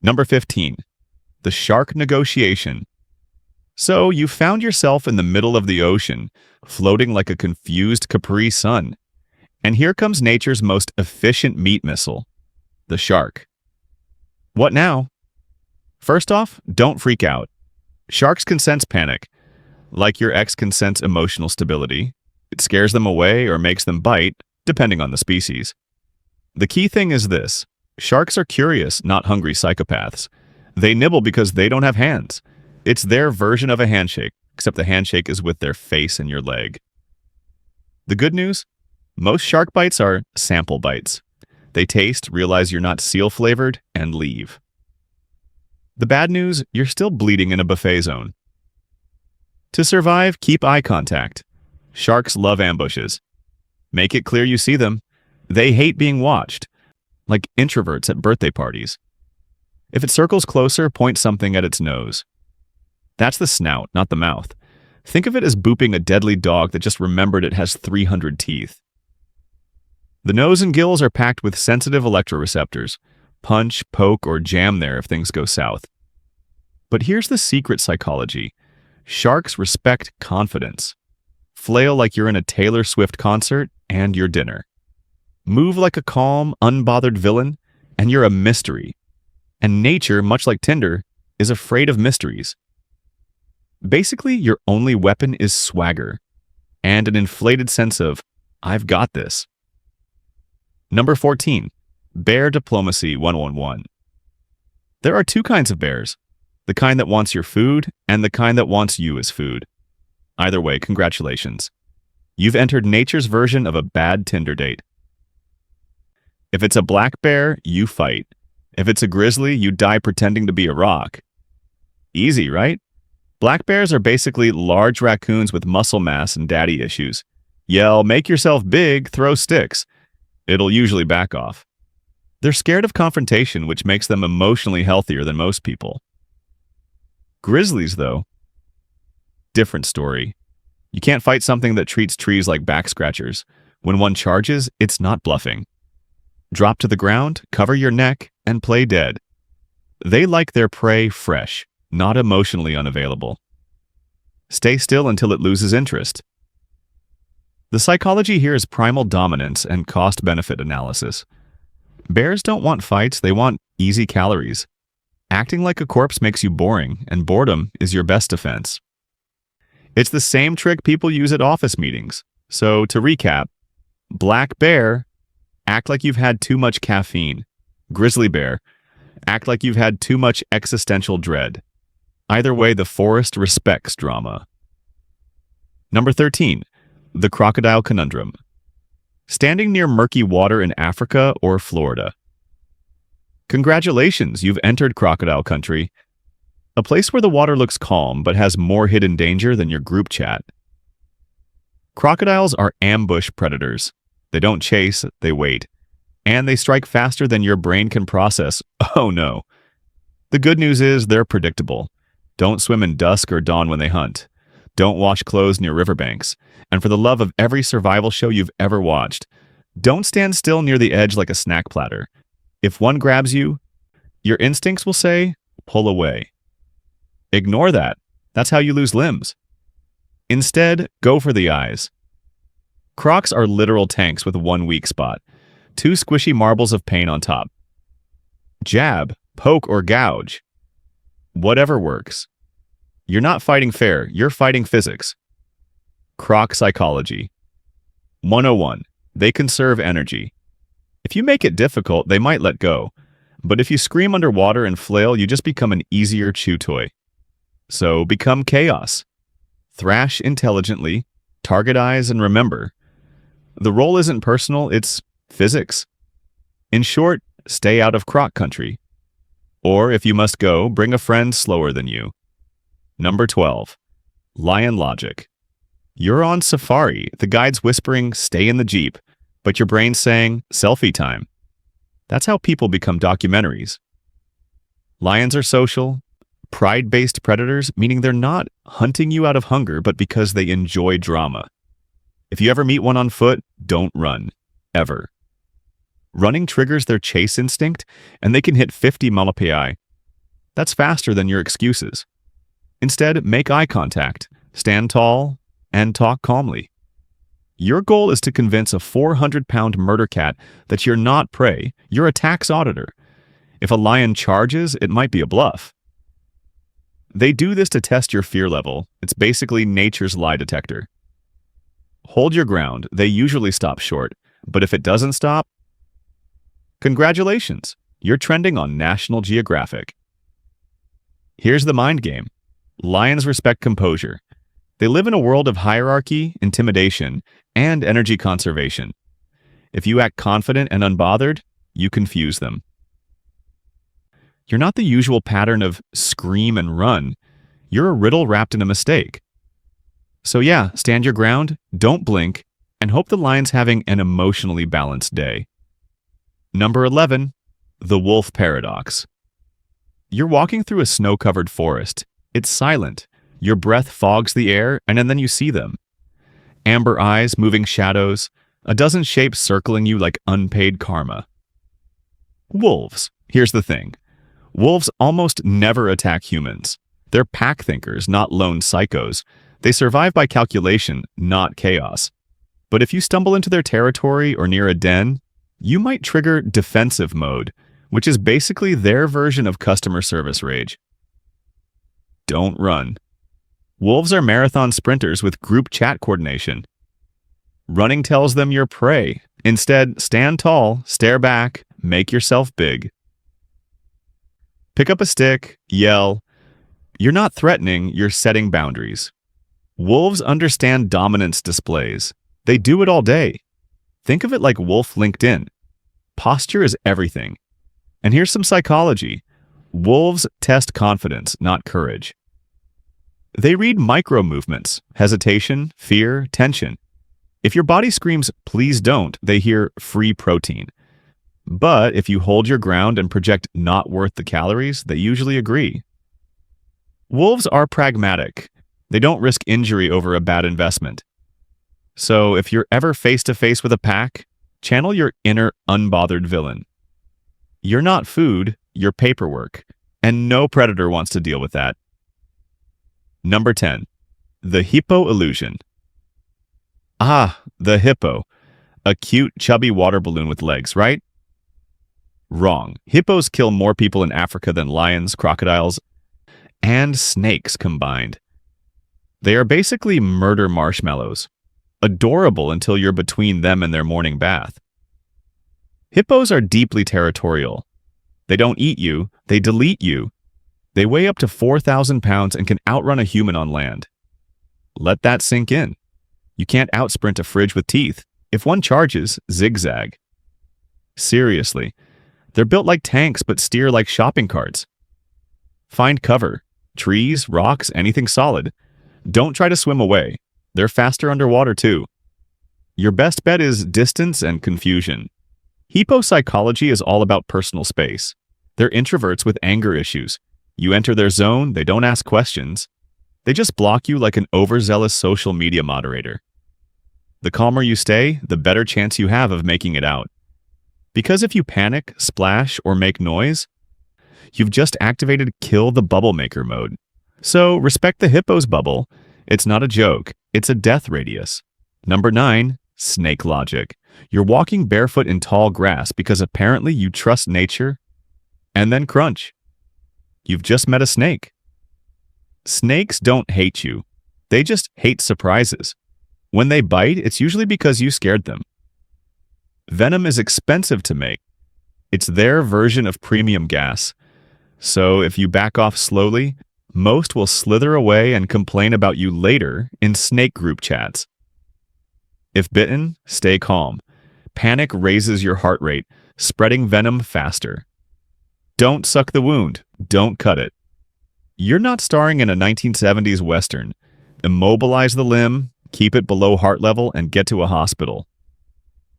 Number 15. The shark negotiation. So you found yourself in the middle of the ocean, floating like a confused Capri Sun. And here comes nature's most efficient meat missile, the shark. What now? First off, don't freak out. Sharks can sense panic, like your ex can sense emotional stability. It scares them away or makes them bite, depending on the species. The key thing is this: sharks are curious, not hungry psychopaths. They nibble because they don't have hands. It's their version of a handshake, except the handshake is with their face and your leg. The good news? Most shark bites are sample bites. They taste, realize you're not seal-flavored, and leave. The bad news? You're still bleeding in a buffet zone. To survive, keep eye contact. Sharks love ambushes. Make it clear you see them. They hate being watched, like introverts at birthday parties. If it circles closer, point something at its nose. That's the snout, not the mouth. Think of it as booping a deadly dog that just remembered it has 300 teeth. The nose and gills are packed with sensitive electroreceptors. Punch, poke, or jam there if things go south. But here's the secret psychology. Sharks respect confidence. Flail like you're in a Taylor Swift concert and your dinner. Move like a calm, unbothered villain, and you're a mystery. And nature, much like Tinder, is afraid of mysteries. Basically, your only weapon is swagger and an inflated sense of, I've got this. Number 14. Bear Diplomacy 101. There are two kinds of bears, the kind that wants your food and the kind that wants you as food. Either way, congratulations. You've entered nature's version of a bad Tinder date. If it's a black bear, you fight. If it's a grizzly, you die pretending to be a rock. Easy, right? Black bears are basically large raccoons with muscle mass and daddy issues. Yell, make yourself big, throw sticks. It'll usually back off. They're scared of confrontation, which makes them emotionally healthier than most people. Grizzlies, though, different story. You can't fight something that treats trees like back scratchers. When one charges, it's not bluffing. Drop to the ground, cover your neck, and play dead. They like their prey fresh, not emotionally unavailable. Stay still until it loses interest. The psychology here is primal dominance and cost-benefit analysis. Bears don't want fights, they want easy calories. Acting like a corpse makes you boring, and boredom is your best defense. It's the same trick people use at office meetings. So, to recap, black bear, act like you've had too much caffeine. Grizzly bear, act like you've had too much existential dread. Either way, the forest respects drama. Number 13. The crocodile conundrum. Standing near murky water in Africa or Florida. Congratulations, you've entered crocodile country. A place where the water looks calm but has more hidden danger than your group chat. Crocodiles are ambush predators. They don't chase, they wait. And they strike faster than your brain can process. Oh no. The good news is they're predictable. Don't swim in dusk or dawn when they hunt. Don't wash clothes near riverbanks. And for the love of every survival show you've ever watched, don't stand still near the edge like a snack platter. If one grabs you, your instincts will say, pull away. Ignore that. That's how you lose limbs. Instead, go for the eyes. Crocs are literal tanks with one weak spot. Two squishy marbles of pain on top. Jab, poke, or gouge. Whatever works. You're not fighting fair, you're fighting physics. Croc psychology. 101. They conserve energy. If you make it difficult, they might let go. But if you scream underwater and flail, you just become an easier chew toy. So become chaos. Thrash intelligently, target eyes, and remember. The role isn't personal, it's physics. In short, stay out of croc country. Or if you must go, bring a friend slower than you. Number 12. Lion logic. You're on safari. The guide's whispering, stay in the Jeep, but your brain's saying, selfie time. That's how people become documentaries. Lions are social, pride-based predators, meaning they're not hunting you out of hunger, but because they enjoy drama. If you ever meet one on foot, don't run. Ever. Running triggers their chase instinct, and they can hit 50 mph, That's faster than your excuses. Instead, make eye contact, stand tall, and talk calmly. Your goal is to convince a 400-pound murder cat that you're not prey, you're a tax auditor. If a lion charges, it might be a bluff. They do this to test your fear level. It's basically nature's lie detector. Hold your ground. They usually stop short. But if it doesn't stop, congratulations, you're trending on National Geographic. Here's the mind game. Lions respect composure. They live in a world of hierarchy, intimidation, and energy conservation. If you act confident and unbothered, you confuse them. You're not the usual pattern of scream and run. You're a riddle wrapped in a mistake. So yeah, stand your ground, don't blink, and hope the lion's having an emotionally balanced day. Number 11, the wolf paradox. You're walking through a snow-covered forest. It's silent. Your breath fogs the air, and then you see them. Amber eyes, moving shadows, a dozen shapes circling you like unpaid karma. Wolves. Here's the thing. Wolves almost never attack humans. They're pack thinkers, not lone psychos. They survive by calculation, not chaos. But if you stumble into their territory or near a den, you might trigger defensive mode, which is basically their version of customer service rage. Don't run. Wolves are marathon sprinters with group chat coordination. Running tells them you're prey. Instead, stand tall, stare back, make yourself big. Pick up a stick, yell. You're not threatening, you're setting boundaries. Wolves understand dominance displays. They do it all day. Think of it like Wolf LinkedIn. Posture is everything. And here's some psychology. Wolves test confidence, not courage. They read micro movements, hesitation, fear, tension. If your body screams, please don't, they hear free protein. But if you hold your ground and project not worth the calories, they usually agree. Wolves are pragmatic. They don't risk injury over a bad investment. So if you're ever face to face with a pack, channel your inner unbothered villain. You're not food, you're paperwork, and no predator wants to deal with that. Number 10. The hippo illusion. Ah, the hippo. A cute, chubby water balloon with legs, right? Wrong. Hippos kill more people in Africa than lions, crocodiles, and snakes combined. They are basically murder marshmallows. Adorable until you're between them and their morning bath. Hippos are deeply territorial. They don't eat you, they delete you. They weigh up to 4,000 pounds and can outrun a human on land. Let that sink in. You can't outsprint a fridge with teeth. If one charges, zigzag. Seriously, they're built like tanks but steer like shopping carts. Find cover. Trees, rocks, anything solid. Don't try to swim away. They're faster underwater too. Your best bet is distance and confusion. Hippo psychology is all about personal space. They're introverts with anger issues. You enter their zone, they don't ask questions. They just block you like an overzealous social media moderator. The calmer you stay, the better chance you have of making it out. Because if you panic, splash, or make noise, you've just activated kill the bubble maker mode. So respect the hippo's bubble. It's not a joke. It's a death radius. Number 9, snake logic. You're walking barefoot in tall grass because apparently you trust nature, and then crunch. You've just met a snake. Snakes don't hate you. They just hate surprises. When they bite, it's usually because you scared them. Venom is expensive to make. It's their version of premium gas. So if you back off slowly, most will slither away and complain about you later in snake group chats. If bitten, stay calm. Panic raises your heart rate, spreading venom faster. Don't suck the wound. Don't cut it. You're not starring in a 1970s Western. Immobilize the limb, keep it below heart level, and get to a hospital.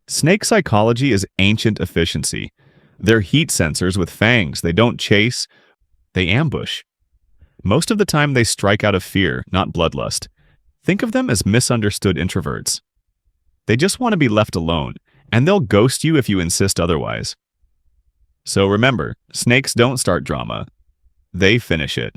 Snake psychology is ancient efficiency. They're heat sensors with fangs. They don't chase, they ambush. Most of the time they strike out of fear, not bloodlust. Think of them as misunderstood introverts. They just want to be left alone, and they'll ghost you if you insist otherwise. So remember, snakes don't start drama. they finish it.